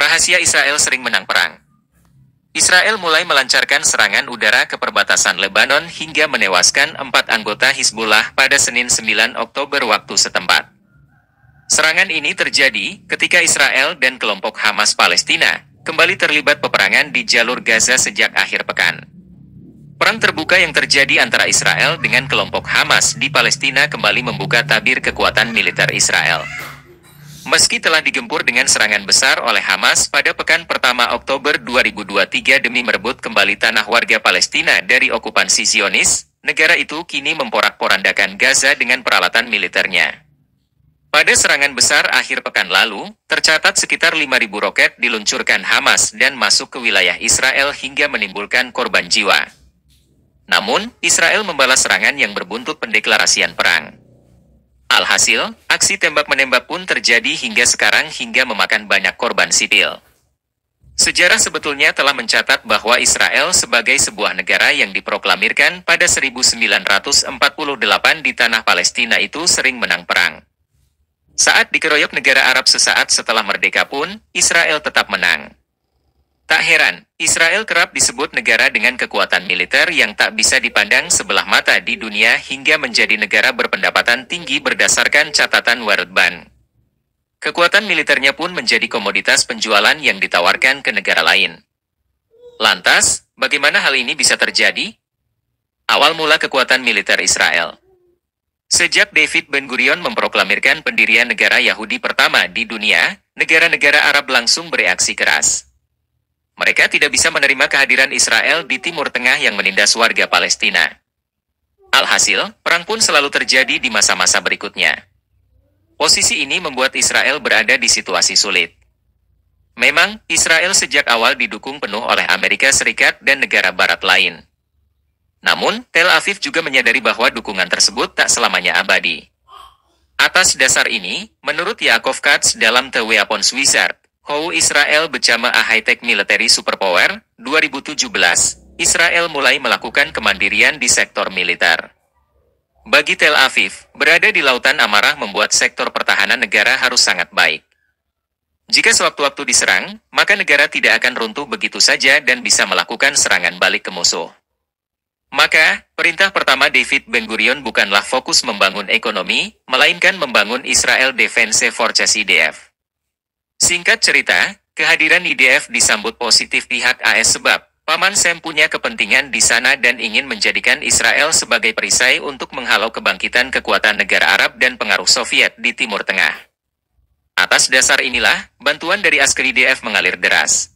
Rahasia Israel sering menang perang. Israel mulai melancarkan serangan udara ke perbatasan Lebanon hingga menewaskan 4 anggota Hizbullah pada Senin 9 Oktober waktu setempat. Serangan ini terjadi ketika Israel dan kelompok Hamas Palestina kembali terlibat peperangan di jalur Gaza sejak akhir pekan. Perang terbuka yang terjadi antara Israel dengan kelompok Hamas di Palestina kembali membuka tabir kekuatan militer Israel. Meski telah digempur dengan serangan besar oleh Hamas pada pekan pertama Oktober 2023 demi merebut kembali tanah warga Palestina dari okupansi Zionis, negara itu kini memporak-porandakan Gaza dengan peralatan militernya. Pada serangan besar akhir pekan lalu, tercatat sekitar 5.000 roket diluncurkan Hamas dan masuk ke wilayah Israel hingga menimbulkan korban jiwa. Namun, Israel membalas serangan yang berbuntut pendeklarasian perang. Alhasil, aksi tembak-menembak pun terjadi hingga sekarang hingga memakan banyak korban sipil. Sejarah sebetulnya telah mencatat bahwa Israel sebagai sebuah negara yang diproklamirkan pada 1948 di tanah Palestina itu sering menang perang. Saat dikeroyok negara Arab sesaat setelah merdeka pun, Israel tetap menang. Tak heran, Israel kerap disebut negara dengan kekuatan militer yang tak bisa dipandang sebelah mata di dunia hingga menjadi negara berpendapatan tinggi berdasarkan catatan World Bank. Kekuatan militernya pun menjadi komoditas penjualan yang ditawarkan ke negara lain. Lantas, bagaimana hal ini bisa terjadi? Awal mula kekuatan militer Israel. Sejak David Ben-Gurion memproklamirkan pendirian negara Yahudi pertama di dunia, negara-negara Arab langsung bereaksi keras. Mereka tidak bisa menerima kehadiran Israel di Timur Tengah yang menindas warga Palestina. Alhasil, perang pun selalu terjadi di masa-masa berikutnya. Posisi ini membuat Israel berada di situasi sulit. Memang, Israel sejak awal didukung penuh oleh Amerika Serikat dan negara Barat lain. Namun, Tel Aviv juga menyadari bahwa dukungan tersebut tak selamanya abadi. Atas dasar ini, menurut Yaakov Katz dalam The Weapons Wizard, How Israel Became a High-Tech Military Superpower, 2017, Israel mulai melakukan kemandirian di sektor militer. Bagi Tel Aviv, berada di lautan amarah membuat sektor pertahanan negara harus sangat baik. Jika sewaktu-waktu diserang, maka negara tidak akan runtuh begitu saja dan bisa melakukan serangan balik ke musuh. Maka, perintah pertama David Ben-Gurion bukanlah fokus membangun ekonomi, melainkan membangun Israel Defense Forces IDF. Singkat cerita, kehadiran IDF disambut positif pihak AS sebab Paman Sam punya kepentingan di sana dan ingin menjadikan Israel sebagai perisai untuk menghalau kebangkitan kekuatan negara Arab dan pengaruh Soviet di Timur Tengah. Atas dasar inilah, bantuan dari askeri IDF mengalir deras.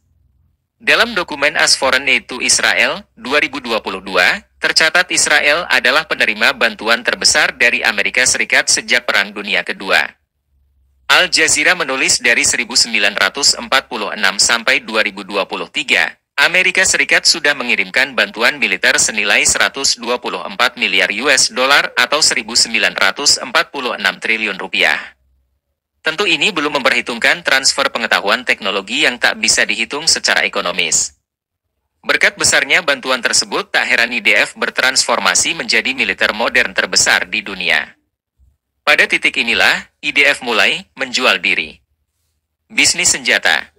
Dalam dokumen As Foreign Aid to Israel, 2022, tercatat Israel adalah penerima bantuan terbesar dari Amerika Serikat sejak Perang Dunia Kedua. Al Jazeera menulis dari 1946 sampai 2023, Amerika Serikat sudah mengirimkan bantuan militer senilai 124 miliar US dollar atau 1.946 triliun rupiah. Tentu ini belum memperhitungkan transfer pengetahuan teknologi yang tak bisa dihitung secara ekonomis. Berkat besarnya bantuan tersebut, tak heran IDF bertransformasi menjadi militer modern terbesar di dunia. Pada titik inilah, IDF mulai menjual diri. Bisnis senjata.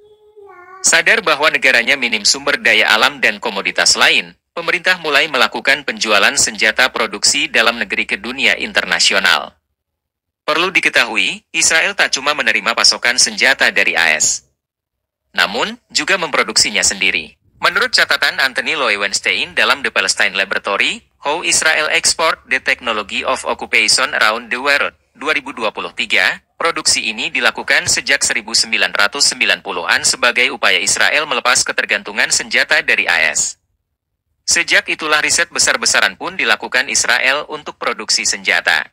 Sadar bahwa negaranya minim sumber daya alam dan komoditas lain, pemerintah mulai melakukan penjualan senjata produksi dalam negeri ke dunia internasional. Perlu diketahui, Israel tak cuma menerima pasokan senjata dari AS, namun juga memproduksinya sendiri. Menurut catatan Anthony Loewenstein dalam The Palestine Laboratory, How Israel Export the Technology of Occupation Around the World, 2023, produksi ini dilakukan sejak 1990-an sebagai upaya Israel melepas ketergantungan senjata dari AS. Sejak itulah riset besar-besaran pun dilakukan Israel untuk produksi senjata.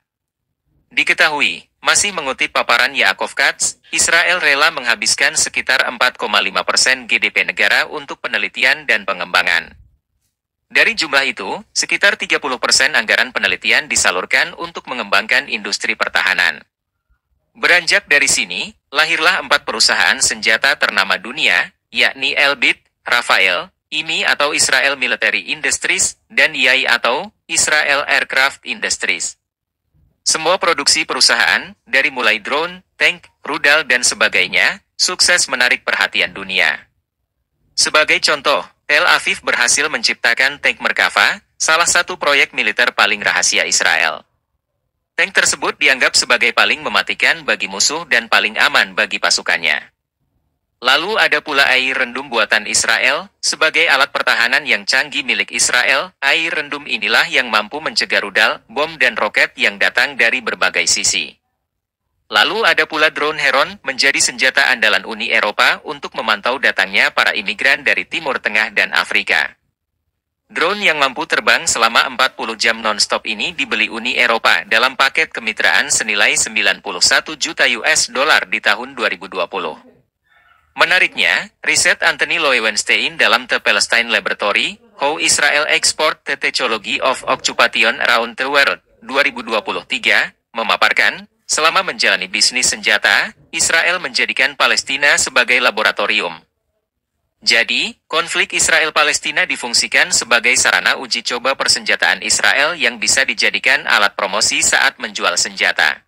Diketahui, masih mengutip paparan Yaakov Katz, Israel rela menghabiskan sekitar 4,5% GDP negara untuk penelitian dan pengembangan. Dari jumlah itu, sekitar 30% anggaran penelitian disalurkan untuk mengembangkan industri pertahanan. Beranjak dari sini, lahirlah 4 perusahaan senjata ternama dunia, yakni Elbit, Rafael, IMI atau Israel Military Industries, dan IAI atau Israel Aircraft Industries. Semua produksi perusahaan, dari mulai drone, tank, rudal dan sebagainya, sukses menarik perhatian dunia. Sebagai contoh, Tel Aviv berhasil menciptakan tank Merkava, salah satu proyek militer paling rahasia Israel. Tank tersebut dianggap sebagai paling mematikan bagi musuh dan paling aman bagi pasukannya. Lalu ada pula air rendum buatan Israel, sebagai alat pertahanan yang canggih milik Israel. Air rendum inilah yang mampu mencegah rudal, bom dan roket yang datang dari berbagai sisi. Lalu ada pula drone Heron, menjadi senjata andalan Uni Eropa untuk memantau datangnya para imigran dari Timur Tengah dan Afrika. Drone yang mampu terbang selama 40 jam non-stop ini dibeli Uni Eropa dalam paket kemitraan senilai 91 juta US dollar di tahun 2020. Menariknya, riset Anthony Loewenstein dalam The Palestine Laboratory, How Israel Export the Technology of Occupation Around the World, 2023, memaparkan, selama menjalani bisnis senjata, Israel menjadikan Palestina sebagai laboratorium. Jadi, konflik Israel-Palestina difungsikan sebagai sarana uji coba persenjataan Israel yang bisa dijadikan alat promosi saat menjual senjata.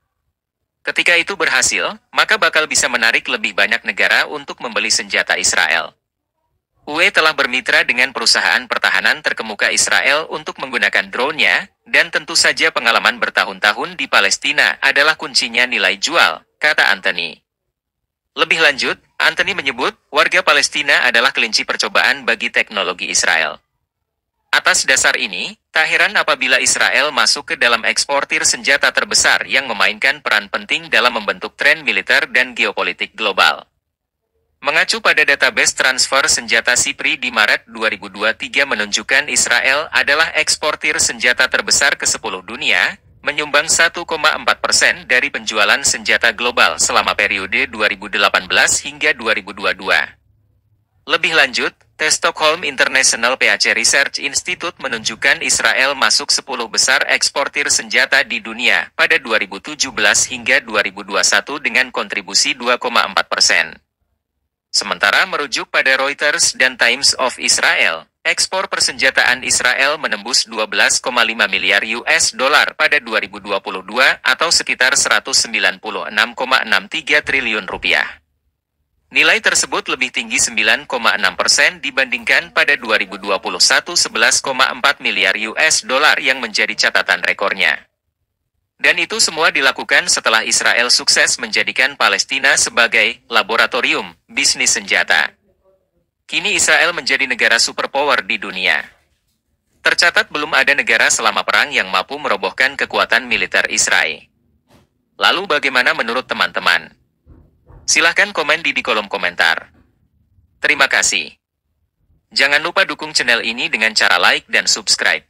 Ketika itu berhasil, maka bakal bisa menarik lebih banyak negara untuk membeli senjata Israel. UE telah bermitra dengan perusahaan pertahanan terkemuka Israel untuk menggunakan drone-nya, dan tentu saja pengalaman bertahun-tahun di Palestina adalah kuncinya nilai jual, kata Anthony. Lebih lanjut, Anthony menyebut, warga Palestina adalah kelinci percobaan bagi teknologi Israel. Atas dasar ini, tak heran apabila Israel masuk ke dalam eksportir senjata terbesar yang memainkan peran penting dalam membentuk tren militer dan geopolitik global. Mengacu pada database transfer senjata SIPRI di Maret 2023 menunjukkan Israel adalah eksportir senjata terbesar ke-10 dunia, menyumbang 1,4% dari penjualan senjata global selama periode 2018 hingga 2022. Lebih lanjut, tes Stockholm International PAC Research Institute menunjukkan Israel masuk 10 besar eksportir senjata di dunia pada 2017 hingga 2021 dengan kontribusi 2,4%. Sementara merujuk pada Reuters dan Times of Israel, ekspor persenjataan Israel menembus 12,5 miliar US dollar pada 2022 atau sekitar 196,63 triliun rupiah. Nilai tersebut lebih tinggi 9,6% dibandingkan pada 2021 11,4 miliar US dollar yang menjadi catatan rekornya. Dan itu semua dilakukan setelah Israel sukses menjadikan Palestina sebagai laboratorium bisnis senjata. Kini Israel menjadi negara superpower di dunia. Tercatat belum ada negara selama perang yang mampu merobohkan kekuatan militer Israel. Lalu bagaimana menurut teman-teman? Silahkan komen di kolom komentar. Terima kasih. Jangan lupa dukung channel ini dengan cara like dan subscribe.